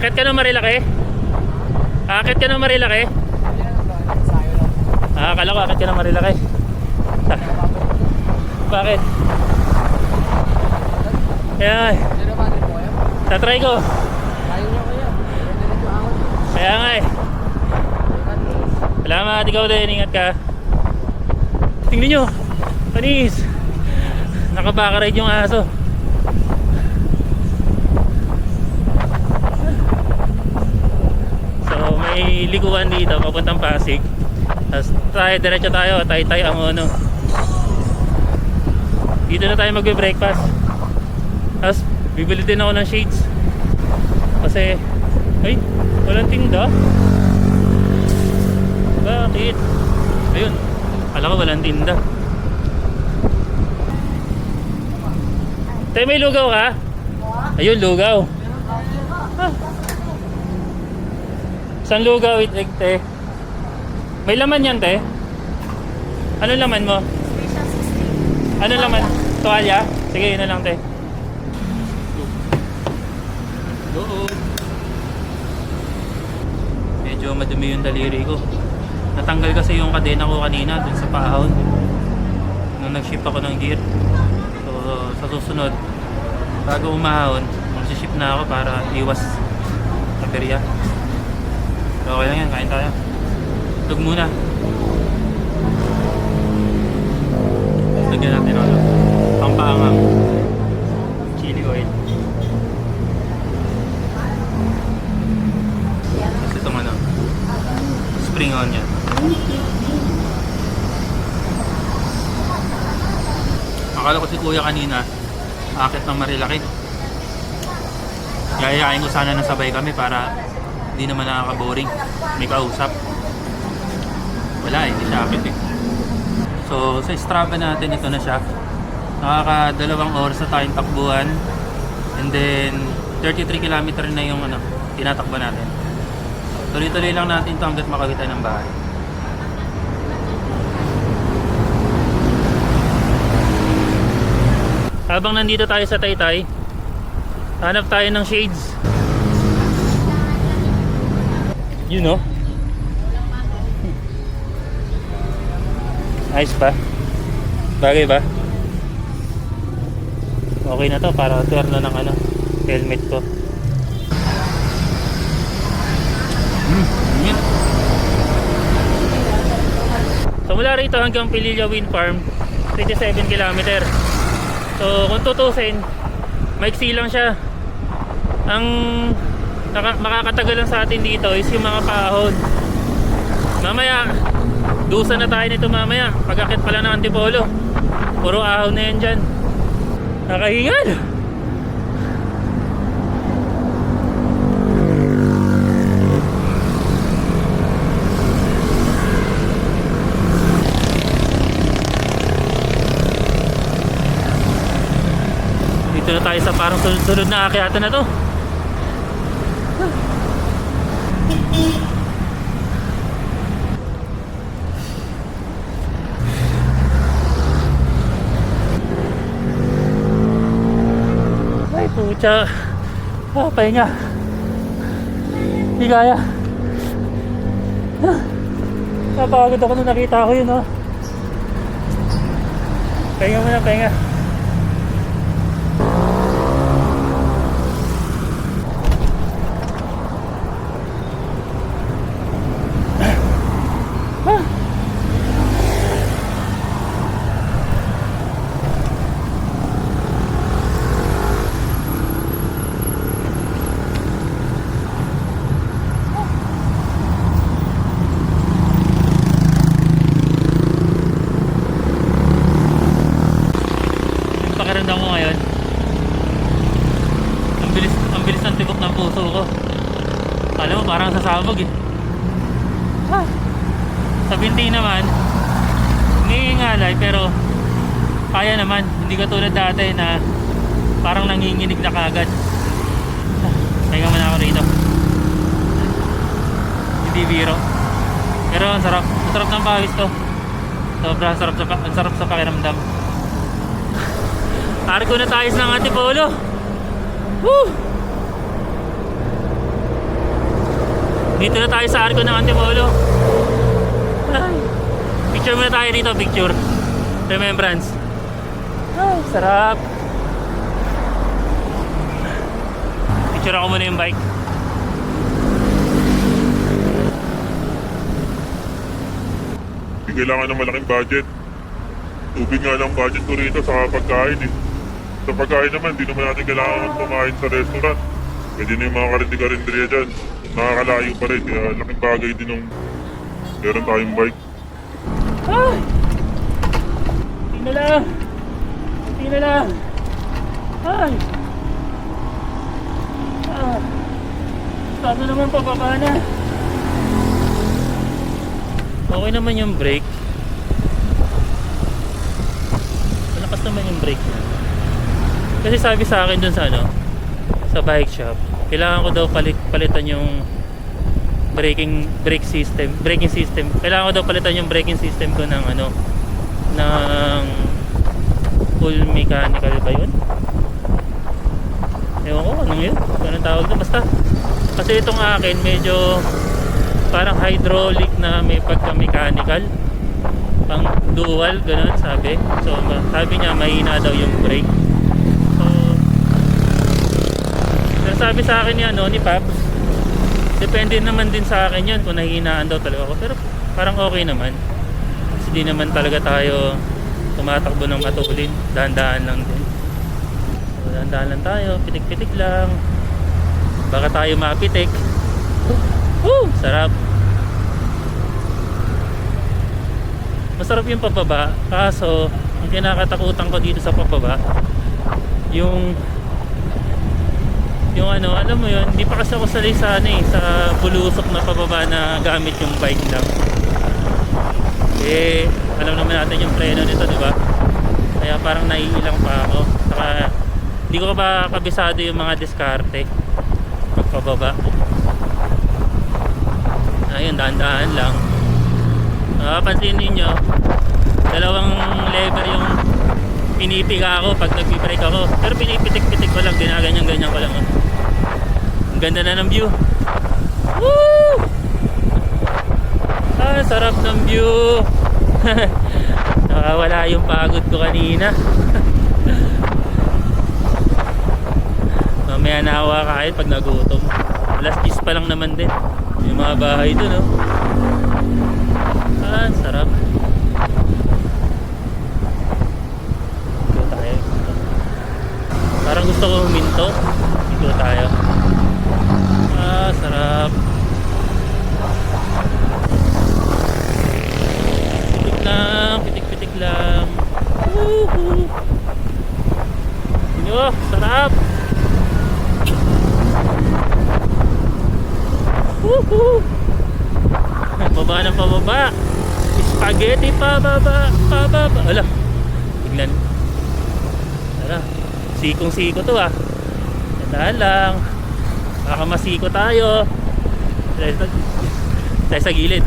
Akit ka ng Marilaki? Akit ka ng Marilaki? Akala ko akit ka ng Marilaki. Bakit? Ayan. Tatry ko. Kaya nga eh. Salamat, ikaw din, ingat ka. Tingnan nyo, panis. Nakabakaride yung aso. So may likuan dito papuntang Pasig. Tapos diretso tayo, Taytay Angono. Dito na tayo magbe-breakfast. Tapos bibili din ako ng shades. Kasi ay, walang tinda. Bakit? Ayun, alam ko walang tinda. Tay, may lugaw ka? Ayun, lugaw. Ah. Saan lugaw, egg, te? May laman yan, te? Ano laman mo? Ano laman? Tuwalya? Sige, yun na lang, te. Doon. Medyo madumi yung daliri ko. Natanggal kasi yung kadena ko kanina dun sa paahon nung nag-shift ako ng gear. So sa susunod, bago umahon, mag-shift na ako para iwas aberya. So okay lang yan, kain tayo. Tug muna. Lagyan natin ano, pampaangang chili oil. Tapos itong ano, spring onion. Akala ko si kuya kanina akit ng Marilaki. Yayayain ko sana na sabay kami para hindi naman nakaka-boring. May kausap. Wala eh, hindi siya akit eh. So sa Strava natin, ito na siya. Nakaka 2 oras na tayong takbuhan. And then 33 km na yung ano, tinatakbo natin. Tuloy-tuloy lang natin ito hanggat makakita ng bahay. Habang nandito tayo sa Taytay, hanap tayo ng shades. You know? Nice ba? Bagay ba? Okay na to para turn na ng ano, helmet ko. So mula rito hanggang Pililla Wind Farm, 27 km. So kung tutusin, maiksi lang siya. Ang makakatagal lang sa atin dito is yung mga paahon. Mamaya, dusa na tayo nito mamaya. Pag-akit pala ng Antipolo, puro ahon na yan dyan. Nakahingal. Dito na tayo sa parang sunod-sunod na akyatan na to. Ay pucha, pahinga. Hindi kaya. Napagod ako nung nakita ko yun, oh. Pahinga muna, pahinga. Pakiramdam ko ngayon, ang bilis ng tibok ng puso ko. Alam mo, parang sasabog eh. Sa binti naman, nangingalay pero kaya naman. Hindi katulad dati na parang nanginginig na kagad. Pahinga muna ako rito. Hindi biro. Pero ang sarap. Ang sarap ng pawis ko. Sobrang sarap ang sarap sa pakiramdam. Arko na tayo ng Antipolo. Woo! Dito na tayo sa Arco ng Antipolo. Ay, picture muna tayo dito, picture. Remembrance. Ay, sarap. Picture ako muna yung bike. Hindi kailangan ng malaking budget. Tubig nga lang budget ko rito sa pagkain eh. Sa pagkain naman, di naman natin kailangan kumain sa restaurant. Pwede na yung mga karinderiya dyan. Nakakalayo pa rin, kaya laking bagay din ng meron tayong bike. Ay! Hindi na lang. Hindi na lang. Ay! Paano naman pababa na? Okay naman yung brake. Malakas naman yung brake niya. Kasi sabi sa akin dun sa sa bike shop, kailangan ko daw palitan yung braking system. Kailangan ko daw palitan yung braking system ko ng ng full mechanical ba yun? Ewan ko anong yun, anong tawag doon, basta kasi itong akin medyo parang hydraulic na may pagka mechanical, pang dual ganun sabi. So sabi niya mahina daw yung brake. So sabi sa akin ni Paps, depende naman din sa akin yun kung nahihinaan daw talaga ako, pero parang okay naman kasi di naman talaga tayo tumatakbo ng matulin, dahan-dahan lang din. So dahan-dahan lang tayo, pitik-pitik lang, baka tayo mapitik. Sarap. Masarap yung pababa, kaso ang kinakatakutan ko dito sa pababa yung alam mo yun, hindi pa kasi ako sanay sa sa bulusok na pababa na gamit yung bike lang. Alam naman natin yung preno nito, di ba? Kaya parang naiilang pa ako. Saka hindi ko pa kabisado yung mga diskarte pagpababa. Ayun, dahan-dahan lang. Pansin ninyo, dalawang lever yung pinipiga ako pag nagpibrake ako. Pero pinipitik-pitik ko lang, ginaganyan-ganyan ko lang. Ang ganda na ng view. Woo! Sarap ng view. Nakawala yung pagod ko kanina. Mamaya na ako kakain pag nagutom. Alas 10 pa lang naman din. Yung mga bahay doon, no? Sarap. Dito tayo. Parang gusto ko huminto. Dito tayo. Sarap. Pitik lang, pitik-pitik lang. Woohoo! Sarap. Woohoo! Pababa ng pababa. Spaghetti pababa. Ala, tignan. Ala, sikong-siko to ah. Tandaan lang, baka masiko tayo. Tayo sa gilid.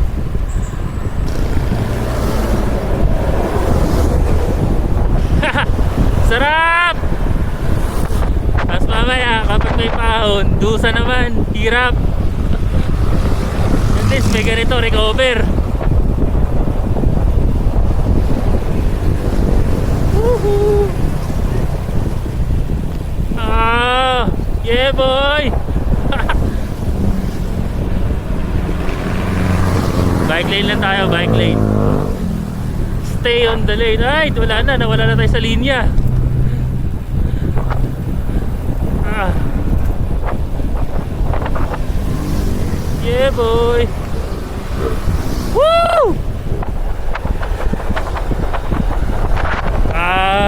Sarap! Tapos mamaya kapag may pahon, dusa naman, hirap. At least may ganito, recover. Woohoo! Yeah boy! Bike lane lang tayo, bike lane. Stay on the lane. Ay, wala na, nawala na tayo sa linya. Yeah boy! Woo!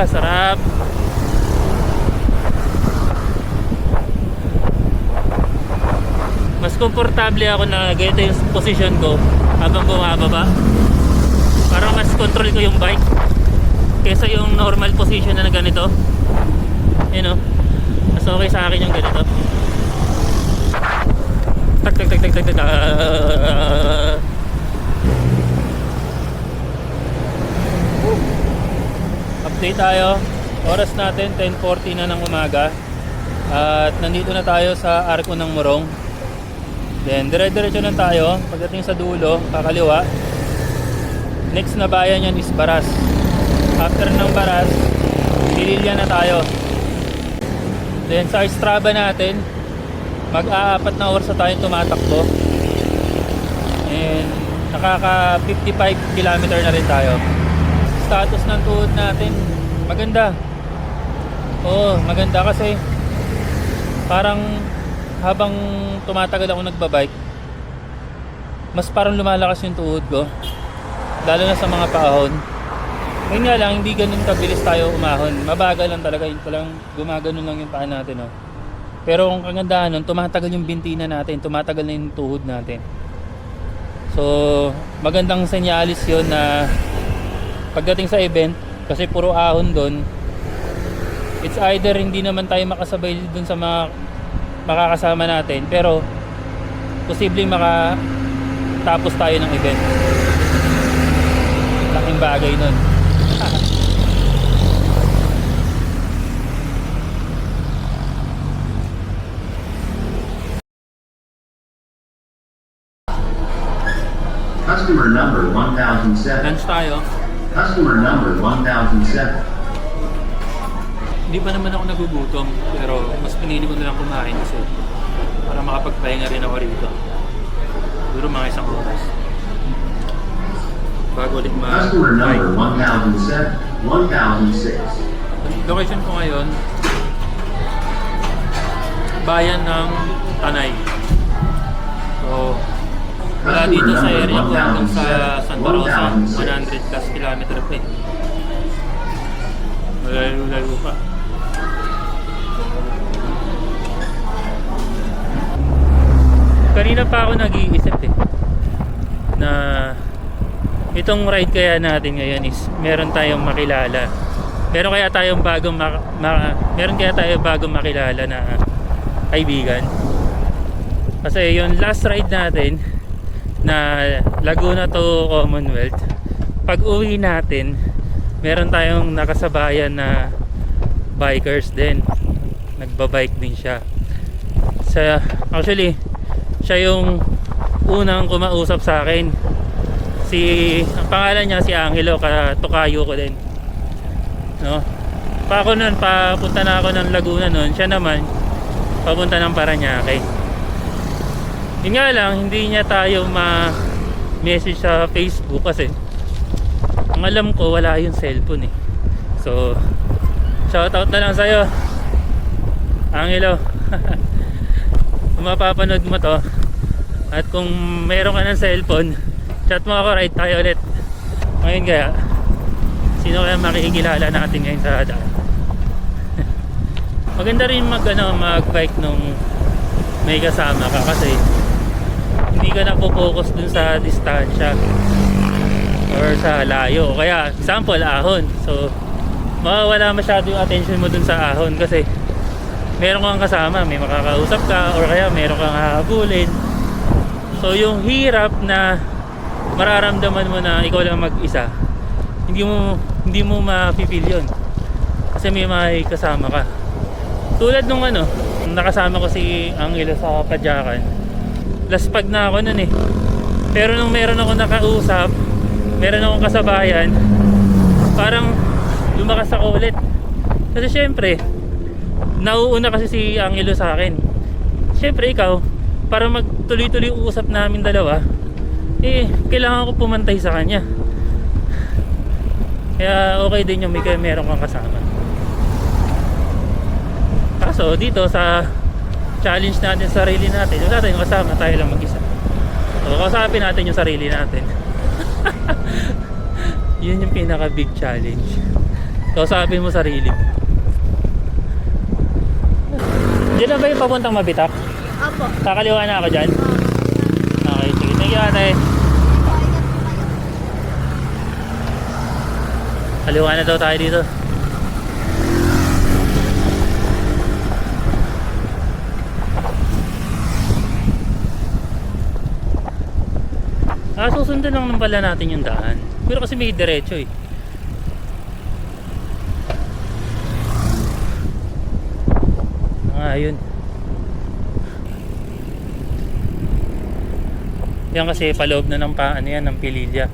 Sarap. Mas komportable ako na ganito yung position ko habang bumababa. Parang mas control ko yung bike kesa yung normal position na ganito. You know, mas okay sa akin yung ganito. Update tayo. Oras natin 10:40 na ng umaga. At nandito na tayo sa Arco ng Morong. Then dire-diretso lang tayo. Pagdating sa dulo, kakaliwa. Next na bayan yan is Baras. After ng Baras, Pililya na tayo. Then sa Strava natin, mag-aapat na oras na tayong tumatakbo. And nakaka 55 kilometer na rin tayo. Status ng tuhod natin, maganda. Oo, maganda kasi parang habang tumatagal ako nagbabike, mas parang lumalakas yung tuhod ko. Lalo na sa mga paahon. Ngayon nga lang, hindi ganun kabilis tayo umahon. Mabagal lang talaga, yun lang, gumaganon lang yung paa natin. Oh. Pero kung kagandahan nun, tumatagal yung bintina natin, tumatagal na yung tuhod natin. So, magandang senyalis yun na pagdating sa event, kasi puro ahon doon, it's either hindi naman tayo makasabay dun sa mga makakasama natin, pero posibleng makatapos tayo ng event. Laking bagay nun. Customer number 1007. Lunch tayo. Customer number 1007. Hindi pa naman ako nagugutom, pero mas pinili ko na lang kumain kasi para makapagpahinga rin ako rito. Siguro mga isang oras bago ulit Customer number 1007. 1006. Location ko ngayon, bayan ng Tanay. So, mula dito sa area ko hanggang sa Santa Rosa, 100 plus kilometer pa eh. Malayo-layo pa. Kanina pa ako nag-iisip eh na itong ride kaya natin ngayon is meron tayong makilala. Meron kaya tayong bagong makilala na kaibigan. Kasi yung last ride natin na Laguna to Commonwealth, pag uwi natin meron tayong nakasabayan na bikers din, nagbabike din siya. Actually siya yung unang kumausap sa akin. Ang pangalan niya si Angelo, katukayo ko din, no? Papunta na ako ng Laguna noon, siya naman papunta ng Parañaque. Yun nga lang, hindi niya tayo ma-message sa Facebook kasi ang alam ko wala yung cellphone eh. So shoutout na lang sa'yo, Angelo. Kung mapapanood mo to at kung meron ka ng cellphone, chat mo ako, ride tayo ulit. Ngayon kaya, sino kaya makikilala natin ngayon sa daan? Maganda rin mag-bike nung may kasama ka kasi hindi ka napopokus dun sa distansya or sa layo. Kaya example, ahon. So mawawala masyado yung attention mo dun sa ahon kasi meron kang kasama, may makakausap ka or kaya meron kang hahabulin. So yung hirap na mararamdaman mo na ikaw lang mag-isa, hindi mo ma-feel yun kasi may kasama ka. Tulad nung nakasama ko si Angelo sa Padyakan, last pag na ako nun eh. Pero nung meron ako nakausap, meron akong kasabayan, parang lumakas ako ulit. Kasi syempre nauuna kasi si Angelo sa akin. Syempre ikaw, para magtuloy-tuloy uusap namin dalawa, kailangan ko pumantay sa kanya. Kaya okay din yung meron kang kasama. Kaso dito sa challenge natin sa sarili natin, wala tayong kasama, tayo lang mag-isa. So kausapin natin yung sarili natin. Yun yung pinaka big challenge. Kausapin mo sarili mo. Diyan na ba yung papuntang Mabitak? Opo. Kakaliwa na ako dyan? Okay, sige. Thank you, ate. Kaliwa na daw tayo dito. Susundan lang naman pala natin yung daan. Pero kasi may diretso eh. Ayun. Yan kasi paloob na ng ano yan, ng Pililya.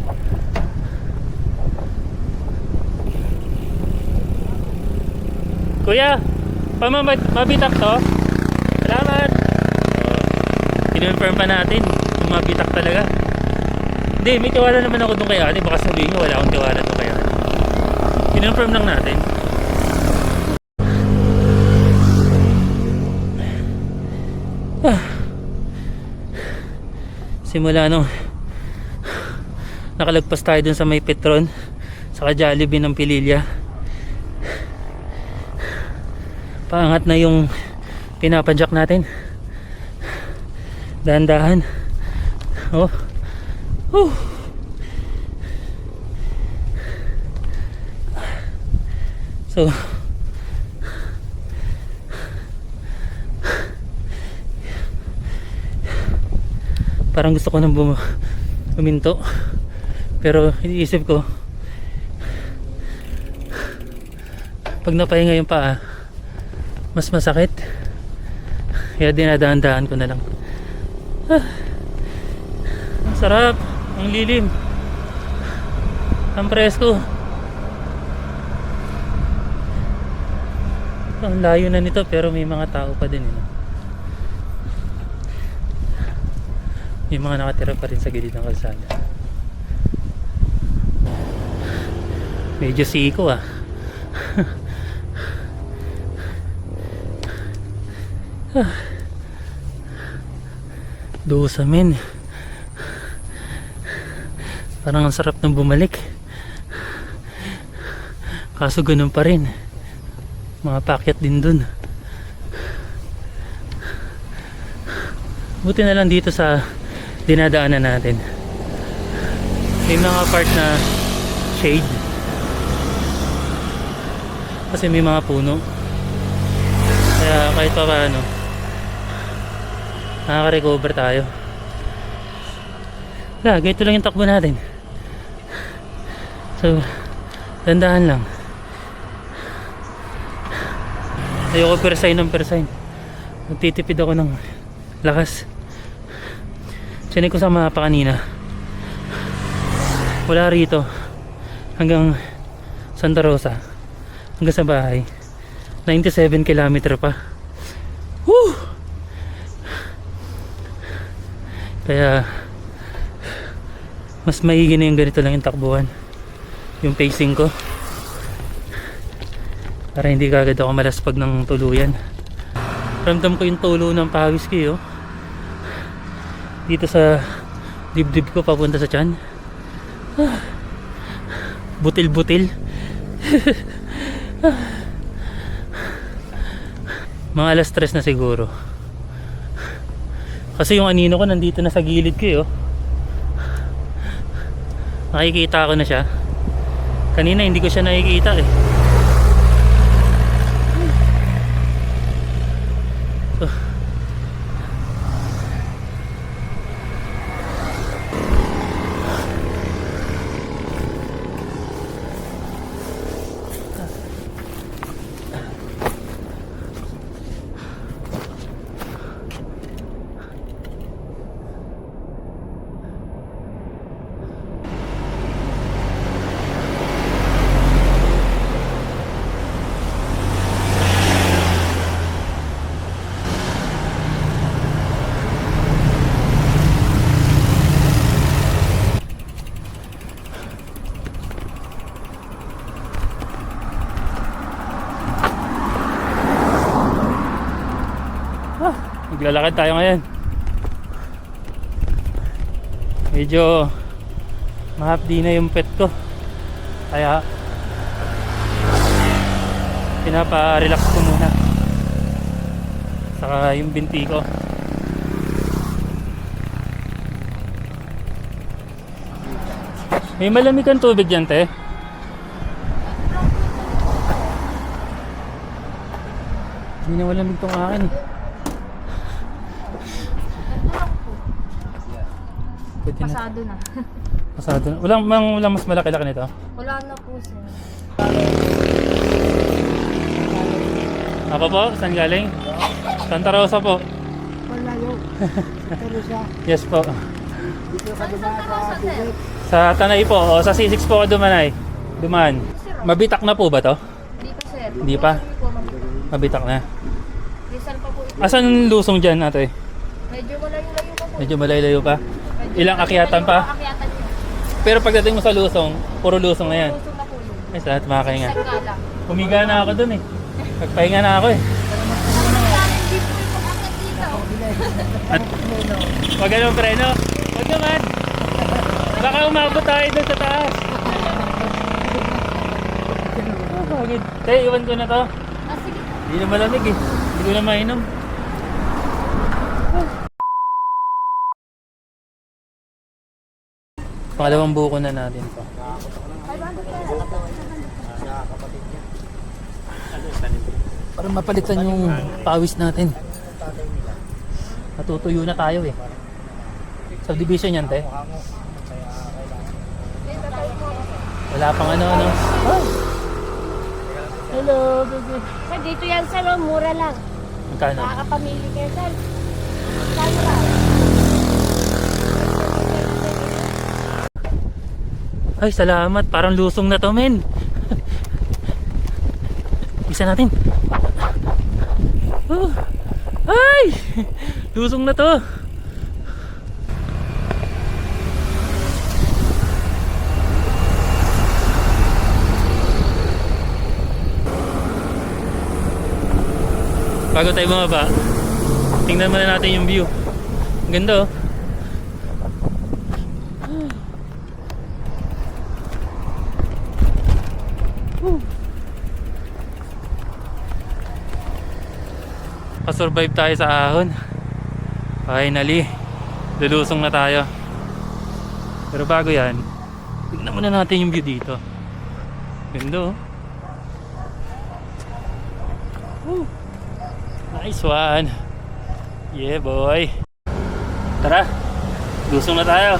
Kuya, mabitak to? Salamat! Kinonfirm pa natin kung mabitak talaga. Hindi, may tiwala naman ako doon kay ate. Baka sabihin nyo wala akong tiwala doon kay ate. Kinonfirm lang natin. Simula nung nakalagpas tayo dun sa may Petron saka Jollibee ng Pililya, paangat na yung pinapadyak natin. Dahan-dahan. Oh. So parang gusto ko nang buminto, pero iniisip ko pag napahinga yung paa mas masakit, kaya dinadaan-daan ko na lang. Ang sarap, ang lilim, ang presko. Ang layo na nito pero may mga tao pa din, may mga nakatira pa rin sa gilid ng kalsada. Medyo siko Dusa men. Parang ang sarap nang bumalik. Kaso ganun pa rin. Mga pakyat din dun. Buti na lang dito sa dinadaanan natin may mga part na shade kasi may mga puno, kaya kahit pa paano nakaka-recover tayo. Ganito lang yung takbo natin, so dandahan lang. Ayoko persign ng persign, nagtitipid ako ng lakas. Sinay ko sa mapa kanina, wala rito hanggang Santa Rosa, hanggang sa bahay 97 kilometer pa. Woo! Kaya mas maigi na yung ganito lang yung takbuhan, yung pacing ko, para hindi kagad ako malaspag ng tuluyan. Ramdam ko yung tulo ng pawis ko dito sa dibdib ko papunta sa tiyan. Butil-butil. Mga alas 3 na siguro. Kasi yung anino ko nandito na sa gilid ko nakikita ko na siya. Kanina hindi ko siya nakikita Maglalakad tayo ngayon. Medyo mahapdi na yung pet ko, kaya pinapa-relax ko muna, saka yung binti ko. May malamig kang tubig dyan, te? Hindi na malamig tong akin Pasado na. Pasado na. Walang mas malaki-laki nito? Wala na po, sir. Ako po? Saan galing? Santa Rosa po. Wala yun. Pero siya. Yes po. Sa Tanay po, o sa C6 po ako dumanay. Dumaan. Mabitak na po ba to? Hindi pa sir. Hindi pa? Po, ma'am. Mabitak na. Rizal pa po ito. Asan lusong dyan ate? Medyo malayo-layo pa po. Medyo malayo pa? Medyo Ilang akyatan malayo pa? ang akyatan niya. Pero pagdating mo sa lusong, puro lusong na yan. Lusong na po yun. Ay, salamat makakahinga. Isang nga lang. Humiga na ako dun eh. Nagpahinga na ako eh. Hindi po ito akyat dito. At, wag ganun preno. Wag naman. Baka umabot tayo dun sa taas. Tay, iwan ko na to. Ah, sige. Hindi na malamig eh. Hindi ko na mainom. Pangalawang buko na natin to. 500 pesos. Para mapalitan yung pawis natin. Natutuyo na tayo eh. Subdivision yan, te. Wala pang ano. Oh. Hello, baby. Sir, dito yan sir, oh, mura lang. Magkano? Nakakapamili kayo sir. Kano lang? Ay, salamat. Parang lusong na to, men. Isa natin. Oh. Ay! Lusong na to. Bago tayo bumaba, tingnan muna natin yung view. Ang ganda oh. Pasurvive tayo sa ahon. Finally, lulusong na tayo. Pero bago yan, tignan muna natin yung view dito. Ganda oh. Nice one. Yeah boy. Tara, lusong na tayo.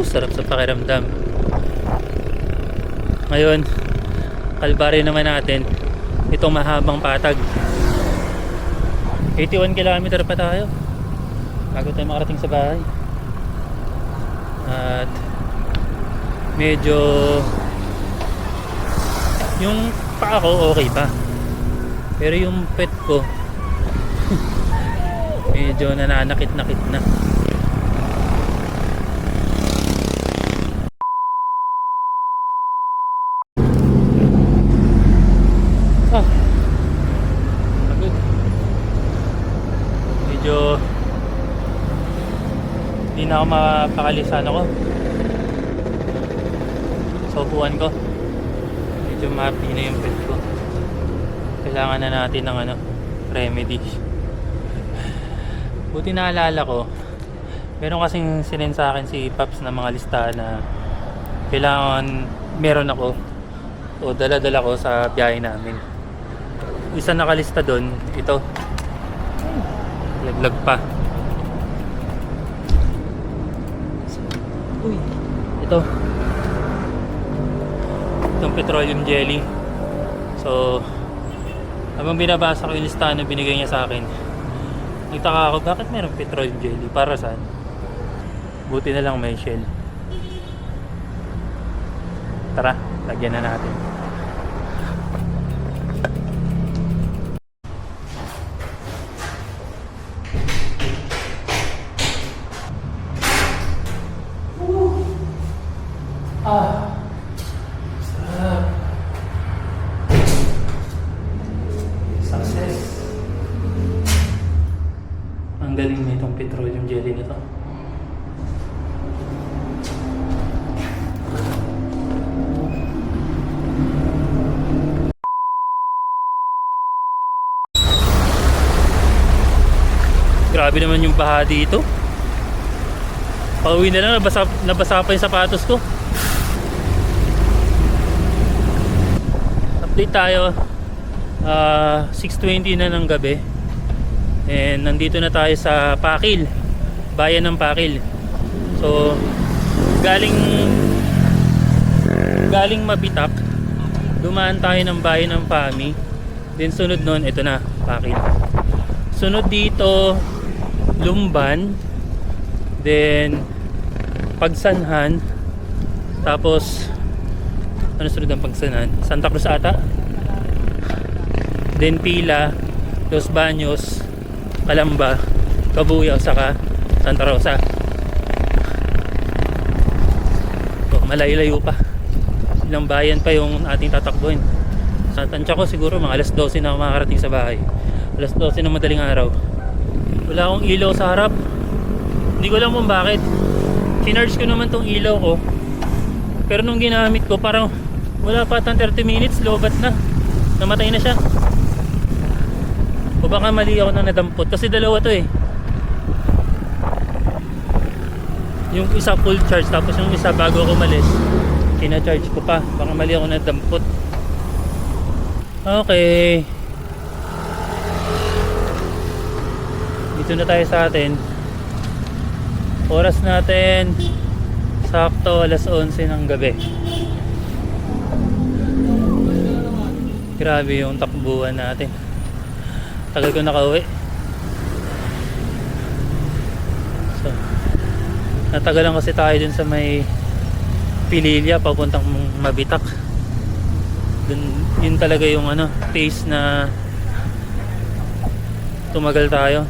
Sarap sa pakiramdam. Ngayon, kalbaryo naman natin itong mahabang patag. 81 km pa tayo bago tayo makarating sa bahay. At medyo yung paa ko okay pa, pero yung pet ko medyo nananakit-nakit na. Medyo hindi na ako mapakalisan ako sa upuan ko. Medyo mapi na yung pet ko. Kailangan na natin ng remedy. Buti naalala ko, meron kasing sinend sa akin si Paps na mga listahan na kailangan meron ako o dala-dala ko sa biyahe namin. isa nakalista doon, ito. Laglag pa. Uy, ito. Itong petroleum jelly. So, habang binabasa ko yung listahan na binigay niya sa akin, nagtaka ako, bakit meron petroleum jelly? Para saan? Buti na lang may shell. Tara, lagyan na natin. Success. Ang galing na itong petroleum jelly nito. Grabe naman yung baha dito. Pauwi na lang, nabasa pa yung sapatos ko. Update tayo. 6:20 na ng gabi. And nandito na tayo sa Pakil. Bayan ng Pakil. So, galing Mabitak, dumaan tayo ng bayan ng Pami. Then sunod nun, ito na, Pakil. Sunod dito, Lumban. Then Pagsanhan. Tapos ano sunod ang Pagsanhan? Santa Cruz ata. Then Pila, Los Baños, Calamba, Cabuyao, saka Santa Rosa. So, malayo-layo pa. Ilang bayan pa yung ating tatakbuhin. Sa tansya ko siguro mga alas 12 na ako makakarating sa bahay. Alas 12 ng madaling araw. Wala akong ilaw sa harap. Hindi ko alam kung bakit. Sinarge ko naman tong ilaw ko. Pero nung ginamit ko, parang wala pa tang 30 minutes, lobat na. Namatay na siya. O baka mali ako nang nadampot. Kasi dalawa to eh. Yung isa full charge, tapos yung isa bago ako umalis, kina-charge ko pa. Baka mali ako nadampot. Okay. Dito na tayo sa atin. Oras natin sakto alas 11 ng gabi. Grabe yung takbuhan natin. Tagal ko nakauwi. So, natagalan kasi tayo dun sa may Pililya papuntang Mabitak. Dun, yun talaga yung ano, pace na tumagal tayo.